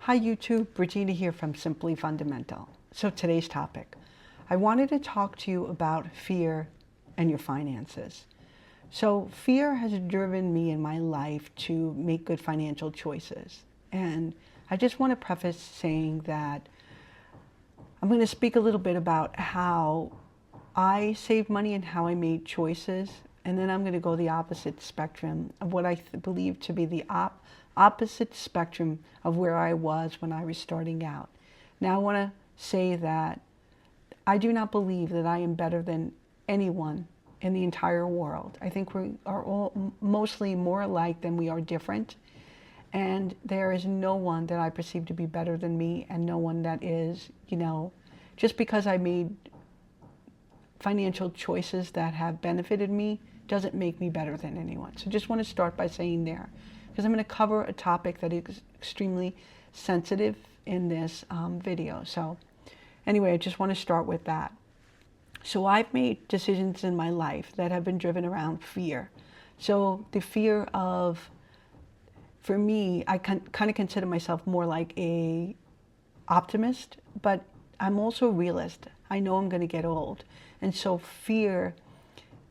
Hi YouTube, Regina here from Simply Fundamental. So today's topic, I wanted to talk to you about fear and your finances. So fear has driven me in my life to make good financial choices. And I just want to preface saying that I'm going to speak a little bit about how I saved money and how I made choices. And then I'm going to go the opposite spectrum of what I believe to be the opposite spectrum of where I was when I was starting out. Now I want to say that I do not believe that I am better than anyone in the entire world. I think we are all mostly more alike than we are different. And there is no one that I perceive to be better than me, and no one that is, just because I made financial choices that have benefited me doesn't make me better than anyone. So just want to start by saying there, because I'm going to cover a topic that is extremely sensitive in this video. So anyway, I just want to start with that. So I've made decisions in my life that have been driven around fear. So the fear of, for me, I kind of consider myself more like a optimist, but I'm also a realist. I know I'm going to get old. And so fear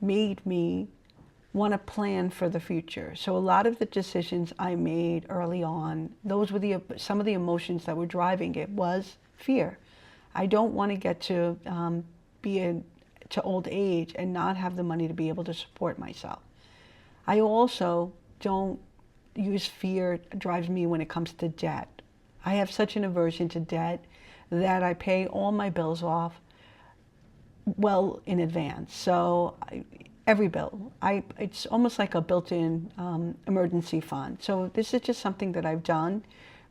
made me want to plan for the future. So a lot of the decisions I made early on, those were some of the emotions that were driving it was fear. I don't want to get to to old age and not have the money to be able to support myself. I also don't use fear drives me when it comes to debt. I have such an aversion to debt that I pay all my bills off well in advance. So every bill, it's almost like a built-in emergency fund. So this is just something that I've done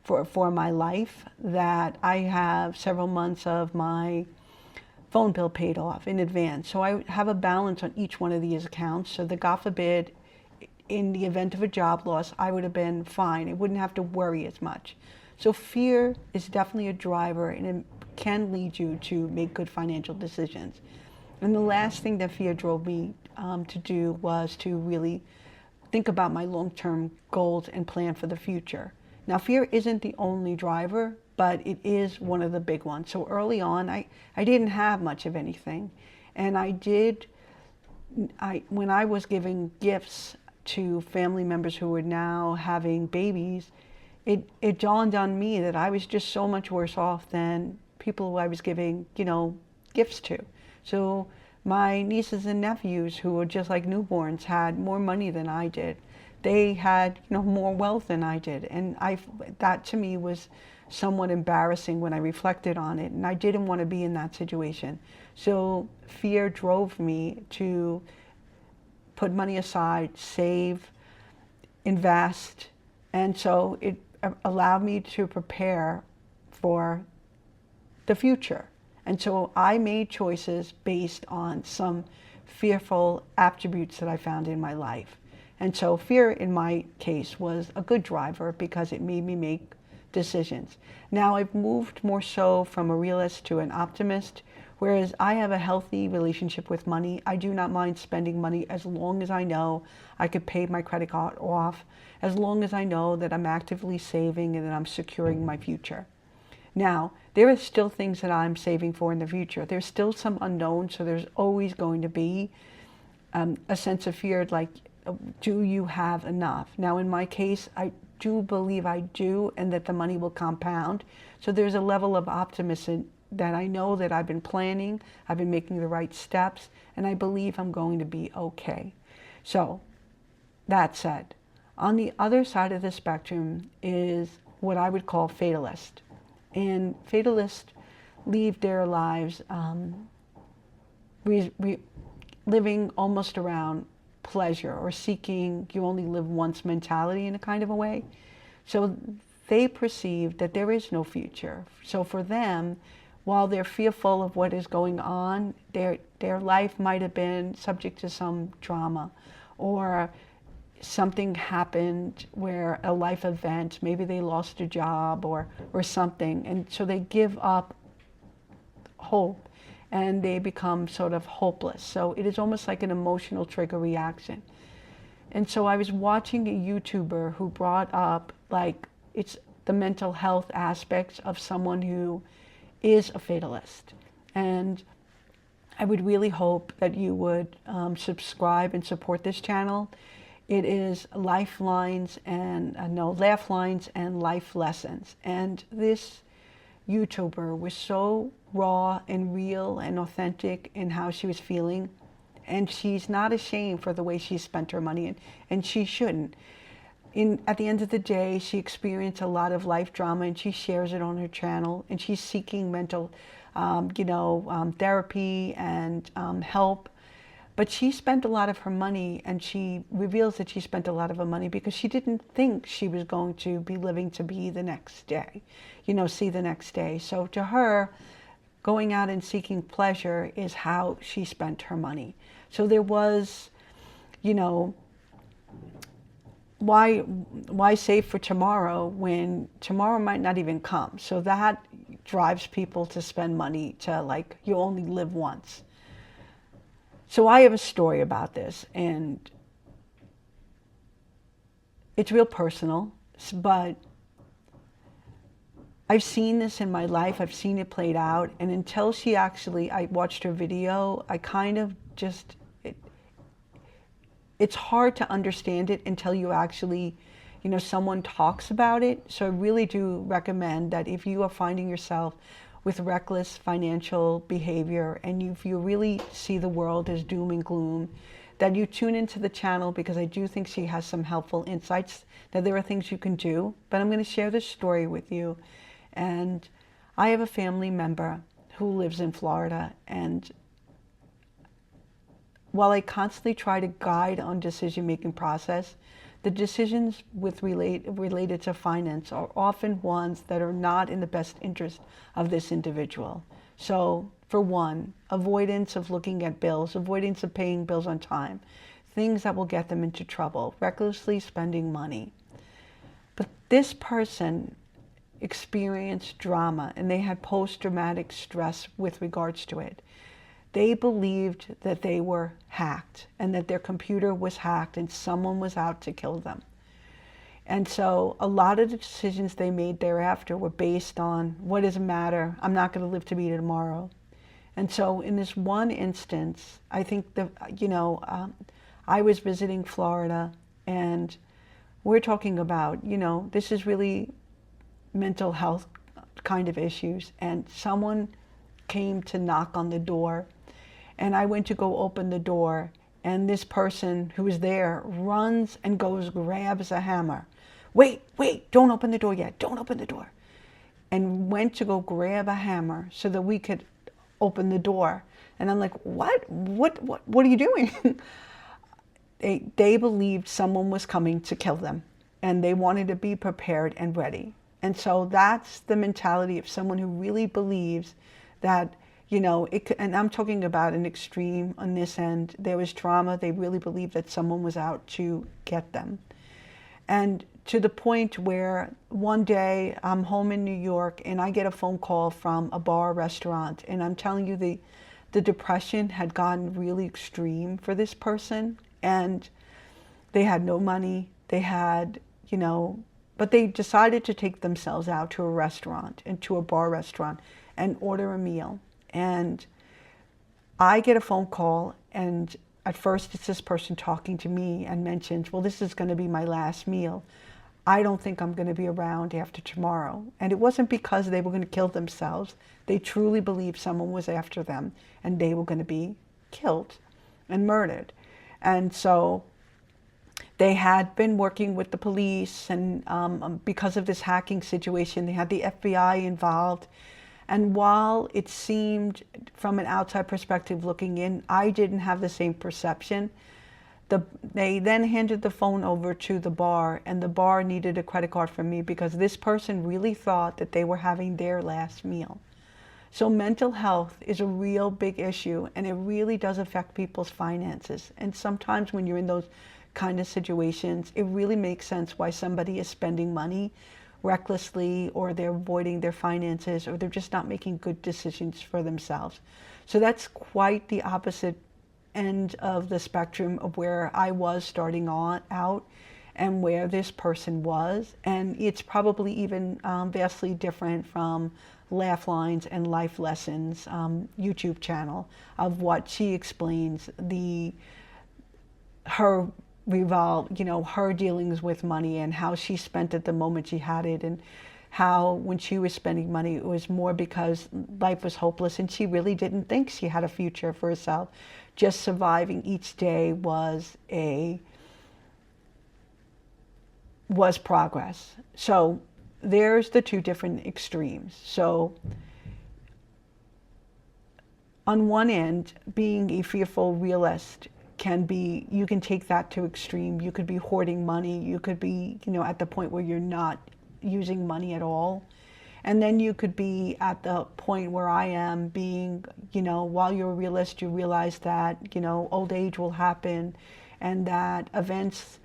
for my life, that I have several months of my phone bill paid off in advance. So I have a balance on each one of these accounts, so that God forbid, in the event of a job loss, I would have been fine. I wouldn't have to worry as much. So fear is definitely a driver, and it can lead you to make good financial decisions. And the last thing that fear drove me to do was to really think about my long-term goals and plan for the future. Now, fear isn't the only driver, but it is one of the big ones. So early on, I didn't have much of anything. And when I was giving gifts to family members who were now having babies, it dawned on me that I was just so much worse off than people who I was giving, gifts to. So my nieces and nephews, who were just like newborns, had more money than I did. They had, more wealth than I did. And that to me was somewhat embarrassing when I reflected on it. And I didn't want to be in that situation. So fear drove me to put money aside, save, invest. And so it allowed me to prepare for the future. And so I made choices based on some fearful attributes that I found in my life. And so fear in my case was a good driver because it made me make decisions. Now I've moved more so from a realist to an optimist, whereas I have a healthy relationship with money. I do not mind spending money as long as I know I could pay my credit card off, as long as I know that I'm actively saving and that I'm securing my future. Now, there are still things that I'm saving for in the future. There's still some unknown, so there's always going to be a sense of fear, like, do you have enough? Now, in my case, I do believe I do, and that the money will compound. So there's a level of optimism that I know that I've been planning, I've been making the right steps, and I believe I'm going to be okay. So, that said, on the other side of the spectrum is what I would call fatalist. And fatalists leave their lives living almost around pleasure, or seeking you only live once mentality in a kind of a way. So they perceive that there is no future. So for them, while they're fearful of what is going on, their life might have been subject to some drama, or something happened where a life event, maybe they lost a job or something, and so they give up hope and they become sort of hopeless. So it is almost like an emotional trigger reaction. And so I was watching a YouTuber who brought up, like, it's the mental health aspects of someone who is a fatalist. And I would really hope that you would subscribe and support this channel. It is lifelines and laugh lines and life lessons. And this YouTuber was so raw and real and authentic in how she was feeling. And she's not ashamed for the way she spent her money, and she shouldn't. At the end of the day, she experienced a lot of life drama, and she shares it on her channel, and she's seeking mental therapy and help. But she spent a lot of her money, and she reveals that she spent a lot of her money because she didn't think she was going to be living to be the next day, see the next day. So to her, going out and seeking pleasure is how she spent her money. So there was, why save for tomorrow when tomorrow might not even come? So that drives people to spend money to you only live once. So I have a story about this, and it's real personal, but I've seen this in my life. I've seen it played out, and until I watched her video, I kind of just, it's hard to understand it until you actually, someone talks about it. So I really do recommend that if you are finding yourself with reckless financial behavior and if you really see the world as doom and gloom, that you tune into the channel, because I do think she has some helpful insights, that there are things you can do. But I'm going to share this story with you. And I have a family member who lives in Florida, and while I constantly try to guide on decision-making process, the decisions related to finance are often ones that are not in the best interest of this individual. So, for one, avoidance of looking at bills, avoidance of paying bills on time, things that will get them into trouble, recklessly spending money. But this person experienced drama, and they had post-traumatic stress with regards to it. They believed that they were hacked and that their computer was hacked and someone was out to kill them. And so a lot of the decisions they made thereafter were based on, what does it matter? I'm not going to live to be tomorrow. And so in this one instance, I think I was visiting Florida, and we're talking about, this is really mental health kind of issues. And someone came to knock on the door, and I went to go open the door, and this person who was there runs and grabs a hammer. Wait, don't open the door yet, don't open the door. And went to go grab a hammer so that we could open the door. And I'm like, what are you doing? They believed someone was coming to kill them, and they wanted to be prepared and ready. And so that's the mentality of someone who really believes that, and I'm talking about an extreme on this end. There was trauma. They really believed that someone was out to get them. And to the point where one day I'm home in New York, and I get a phone call from a bar restaurant, and I'm telling you, the depression had gotten really extreme for this person, and they had no money. They had, but they decided to take themselves out to a restaurant, and to a bar restaurant, and order a meal. And I get a phone call, and at first it's this person talking to me and mentions, well, this is going to be my last meal. I don't think I'm going to be around after tomorrow. And it wasn't because they were going to kill themselves. They truly believed someone was after them, and they were going to be killed and murdered. And so they had been working with the police, and because of this hacking situation, they had the FBI involved. And while it seemed, from an outside perspective looking in, I didn't have the same perception. They then handed the phone over to the bar, and the bar needed a credit card from me because this person really thought that they were having their last meal. So mental health is a real big issue, and it really does affect people's finances. And sometimes when you're in those kind of situations, it really makes sense why somebody is spending money recklessly, or they're avoiding their finances, or they're just not making good decisions for themselves. So that's quite the opposite end of the spectrum of where I was starting out. and where this person was. And it's probably even vastly different from Laugh Lines and Life Lessons YouTube channel of what she explains her her dealings with money and how she spent it the moment she had it, and how when she was spending money, it was more because life was hopeless and she really didn't think she had a future for herself. Just surviving each day was progress. So there's the two different extremes. So on one end, being a fearful realist can be, you can take that to extreme. You could be hoarding money. You could be, at the point where you're not using money at all. And then you could be at the point where I am, being, while you're a realist, you realize that, old age will happen and that events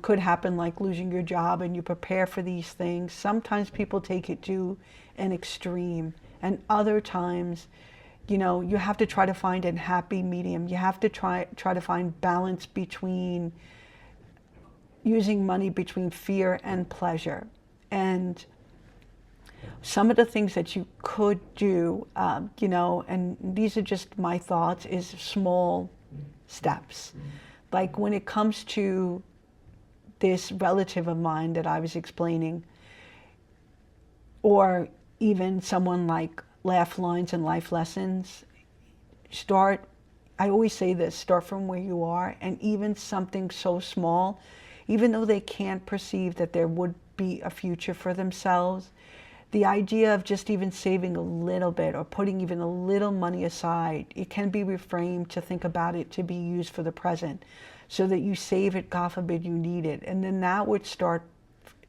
could happen, like losing your job, and you prepare for these things. Sometimes people take it to an extreme, and other times, you have to try to find a happy medium. You have to try to find balance between using money between fear and pleasure. And some of the things that you could do, and these are just my thoughts, is small steps. Like when it comes to this relative of mine that I was explaining, or even someone like Laugh Lines and Life Lessons, I always say this, start from where you are, and even something so small, even though they can't perceive that there would be a future for themselves, the idea of just even saving a little bit or putting even a little money aside, it can be reframed to think about it to be used for the present, so that you save it, God forbid you need it. And then that would start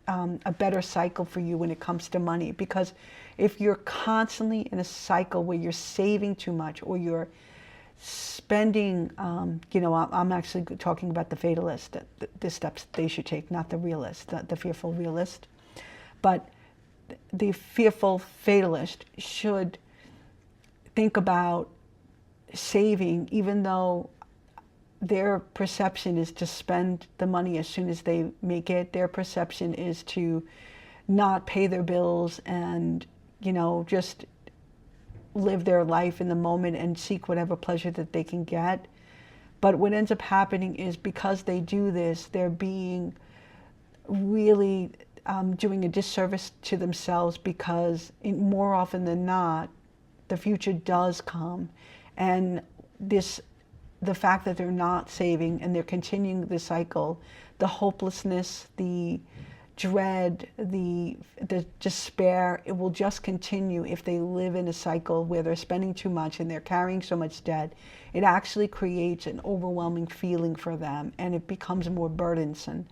a better cycle for you when it comes to money. Because if you're constantly in a cycle where you're saving too much, or you're spending, I'm actually talking about the fatalist, the steps they should take, not the realist, the fearful realist. But the fearful fatalist should think about saving, even though their perception is to spend the money as soon as they make it. Their perception is to not pay their bills and, just live their life in the moment and seek whatever pleasure that they can get. But what ends up happening is, because they do this, they're being really doing a disservice to themselves, because more often than not, the future does come. And the fact that they're not saving and they're continuing the cycle, the hopelessness, the dread, the despair, it will just continue if they live in a cycle where they're spending too much and they're carrying so much debt. It actually creates an overwhelming feeling for them, and it becomes more burdensome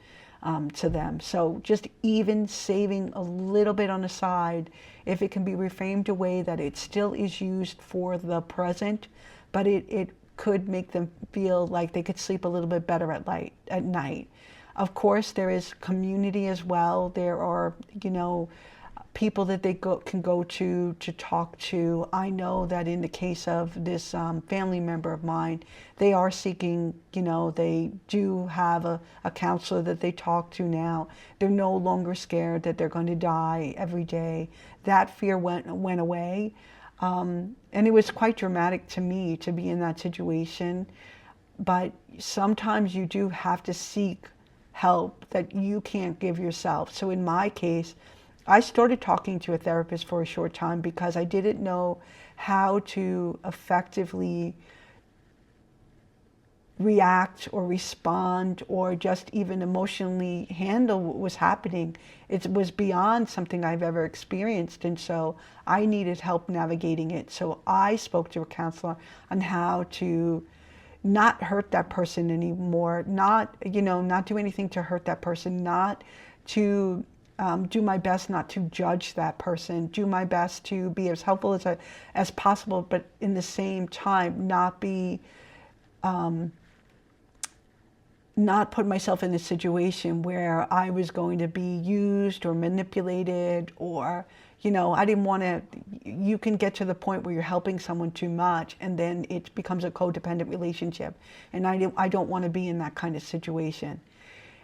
to them. So just even saving a little bit on the side, if it can be reframed a way that it still is used for the present, but it could make them feel like they could sleep a little bit better at night. Of course, there is community as well. There are, people that they can go to talk to. I know that in the case of this family member of mine, they are seeking, they do have a counselor that they talk to now. They're no longer scared that they're going to die every day. That fear went away. And it was quite dramatic to me to be in that situation. But sometimes you do have to seek help that you can't give yourself. So in my case, I started talking to a therapist for a short time because I didn't know how to effectively react or respond or just even emotionally handle what was happening. It was beyond something I've ever experienced, and so I needed help navigating it. So I spoke to a counselor on how to not hurt that person anymore, not do anything to hurt that person, not to do my best not to judge that person, do my best to be as helpful as possible, but in the same time not put myself in a situation where I was going to be used or manipulated, or I didn't want to. You can get to the point where you're helping someone too much and then it becomes a codependent relationship, and I don't want to be in that kind of situation.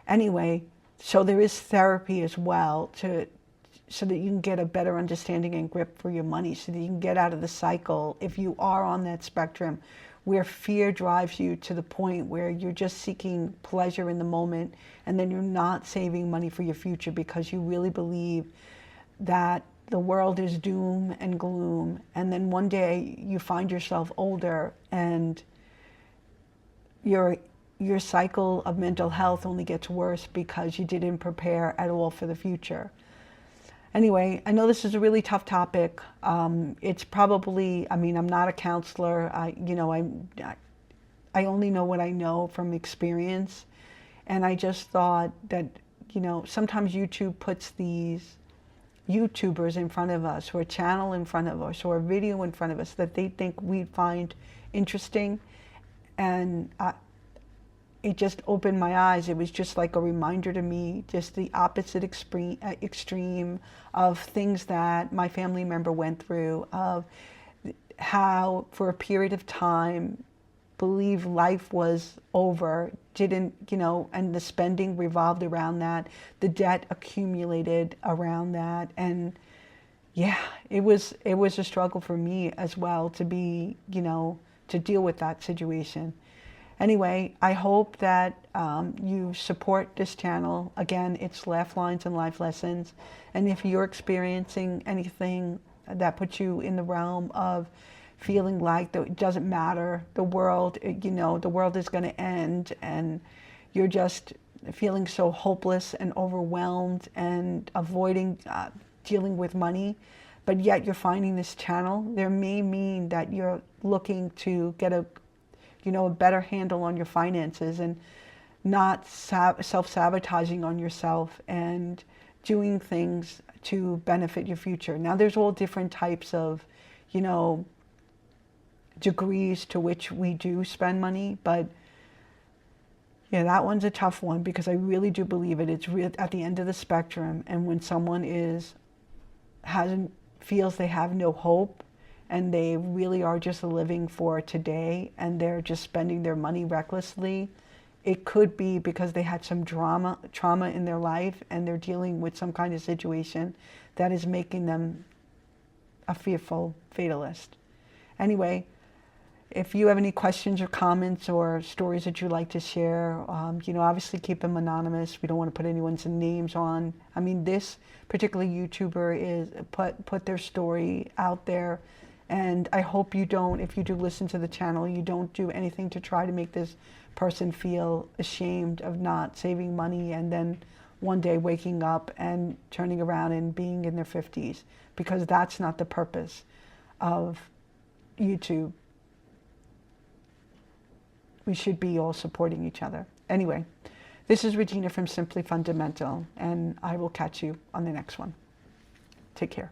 Anyway, so there is therapy as well so that you can get a better understanding and grip for your money, so that you can get out of the cycle if you are on that spectrum where fear drives you to the point where you're just seeking pleasure in the moment, and then you're not saving money for your future because you really believe that the world is doom and gloom, and then one day you find yourself older and your cycle of mental health only gets worse because you didn't prepare at all for the future. Anyway, I know this is a really tough topic. It's probably, I mean, I'm not a counselor. I only know what I know from experience. And I just thought that, sometimes YouTube puts these YouTubers in front of us, or a channel in front of us, or a video in front of us that they think we'd find interesting. And it just opened my eyes. It was just like a reminder to me, just the opposite extreme of things that my family member went through, of how for a period of time believed life was over, didn't, and the spending revolved around that, the debt accumulated around that. And yeah, it was a struggle for me as well to be, to deal with that situation. Anyway, I hope that you support this channel. Again, it's Laugh Lines and Life Lessons. And if you're experiencing anything that puts you in the realm of feeling like it doesn't matter, the world, the world is going to end, and you're just feeling so hopeless and overwhelmed and avoiding dealing with money, but yet you're finding this channel, there may mean that you're looking to get a better handle on your finances, and not self-sabotaging on yourself and doing things to benefit your future. Now, there's all different types of, degrees to which we do spend money, but yeah, that one's a tough one because I really do believe it. It's at the end of the spectrum, and when someone feels they have no hope, and they really are just living for today, and they're just spending their money recklessly, it could be because they had some trauma in their life, and they're dealing with some kind of situation that is making them a fearful fatalist. Anyway, if you have any questions or comments or stories that you'd like to share, obviously keep them anonymous. We don't want to put anyone's names on. I mean, this particular YouTuber is put their story out there. And I hope you don't, if you do listen to the channel, you don't do anything to try to make this person feel ashamed of not saving money and then one day waking up and turning around and being in their 50s, because that's not the purpose of YouTube. We should be all supporting each other. Anyway, this is Regina from Simply Fundamental, and I will catch you on the next one. Take care.